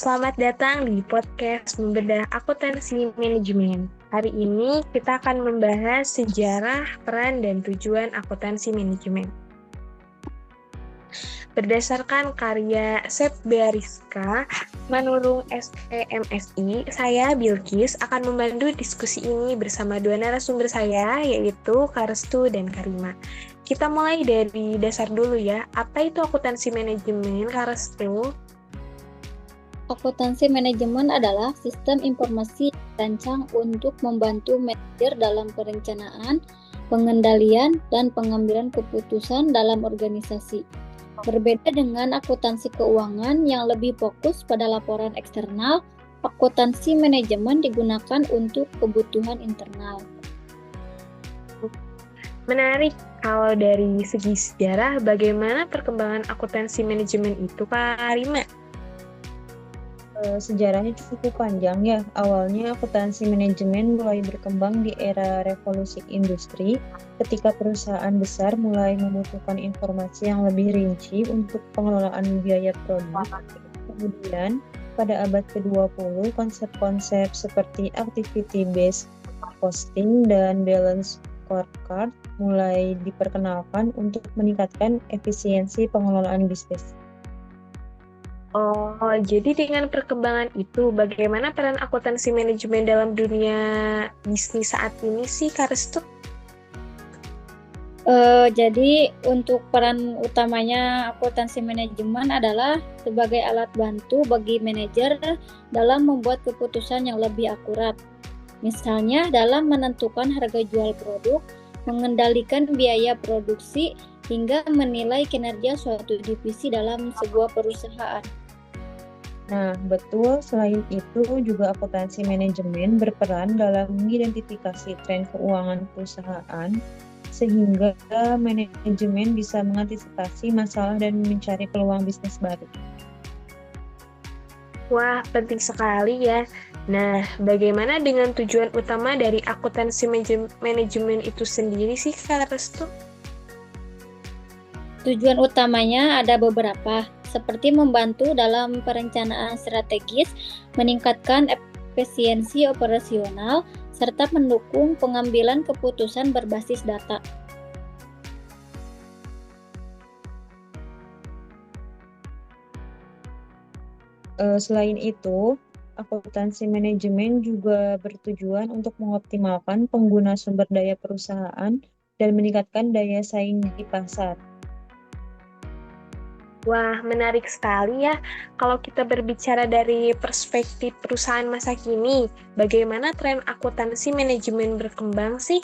selamat datang di podcast Membedah Akuntansi Manajemen. Hari ini kita akan membahas sejarah, peran, dan tujuan akuntansi manajemen. Berdasarkan karya Septia Rizka, Manurung SEMSI, saya Bilkis akan membantu diskusi ini bersama dua narasumber saya, yaitu Karestu dan Karima. Kita mulai dari dasar dulu ya. Apa itu akuntansi manajemen, Karestu? Akuntansi manajemen adalah sistem informasi yang dirancang untuk membantu manajer dalam perencanaan, pengendalian, dan pengambilan keputusan dalam organisasi. Berbeda dengan akuntansi keuangan yang lebih fokus pada laporan eksternal, akuntansi manajemen digunakan untuk kebutuhan internal. Menarik, kalau dari segi sejarah, bagaimana perkembangan akuntansi manajemen itu, Kak Rima? Sejarahnya cukup panjang ya. Awalnya akuntansi manajemen mulai berkembang di era revolusi industri ketika perusahaan besar mulai membutuhkan informasi yang lebih rinci untuk pengelolaan biaya produk. Kemudian pada abad ke-20 konsep-konsep seperti activity based costing dan balance scorecard mulai diperkenalkan untuk meningkatkan efisiensi pengelolaan bisnis. Oh, jadi dengan perkembangan itu, bagaimana peran akuntansi manajemen dalam dunia bisnis saat ini sih, Kak Restu? Jadi untuk peran utamanya akuntansi manajemen adalah sebagai alat bantu bagi manajer dalam membuat keputusan yang lebih akurat. Misalnya dalam menentukan harga jual produk, mengendalikan biaya produksi, hingga menilai kinerja suatu divisi dalam sebuah perusahaan. Nah, betul. Selain itu, juga akuntansi manajemen berperan dalam mengidentifikasi tren keuangan perusahaan, sehingga manajemen bisa mengantisipasi masalah dan mencari peluang bisnis baru. Wah, penting sekali ya. Nah, bagaimana dengan tujuan utama dari akuntansi manajemen itu sendiri sih, Kak Restu? Tujuan utamanya ada beberapa, seperti membantu dalam perencanaan strategis, meningkatkan efisiensi operasional, serta mendukung pengambilan keputusan berbasis data. Selain itu, akuntansi manajemen juga bertujuan untuk mengoptimalkan pengguna sumber daya perusahaan dan meningkatkan daya saing di pasar. Wah, menarik sekali ya. Kalau kita berbicara dari perspektif perusahaan masa kini, bagaimana tren akuntansi manajemen berkembang sih?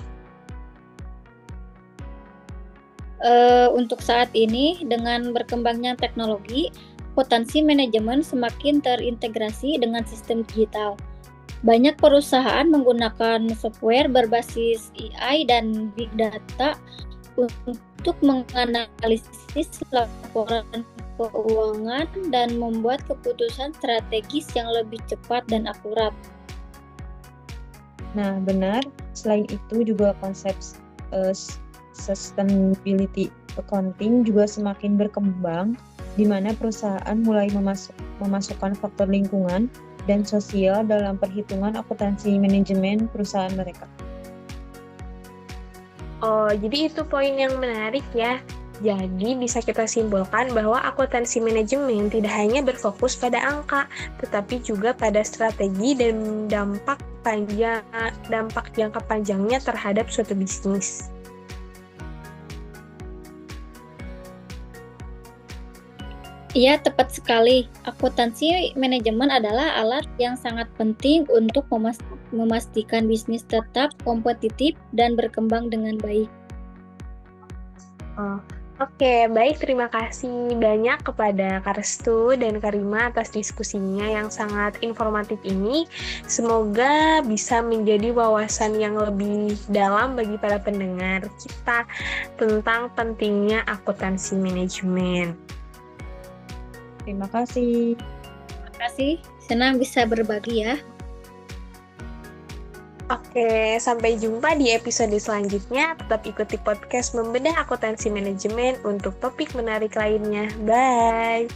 Untuk saat ini, dengan berkembangnya teknologi, akuntansi manajemen semakin terintegrasi dengan sistem digital. Banyak perusahaan menggunakan software berbasis AI dan big data untuk menganalisis laporan keuangan dan membuat keputusan strategis yang lebih cepat dan akurat. Nah, benar. Selain itu juga konsep sustainability accounting juga semakin berkembang, di mana perusahaan mulai memasukkan faktor lingkungan dan sosial dalam perhitungan akuntansi manajemen perusahaan mereka. Oh, jadi itu poin yang menarik ya. Jadi bisa kita simpulkan bahwa akuntansi manajemen tidak hanya berfokus pada angka, tetapi juga pada strategi dan dampak jangka panjangnya terhadap suatu bisnis. Iya, tepat sekali. Akuntansi manajemen adalah alat yang sangat penting untuk memastikan bisnis tetap kompetitif dan berkembang dengan baik. Oke, baik. Terima kasih banyak kepada Karestu dan Karima atas diskusinya yang sangat informatif ini. Semoga bisa menjadi wawasan yang lebih dalam bagi para pendengar kita tentang pentingnya akuntansi manajemen. Terima kasih. Terima kasih, senang bisa berbagi ya. Oke, sampai jumpa di episode selanjutnya. Tetap ikuti podcast Membedah Akuntansi Manajemen untuk topik menarik lainnya. Bye!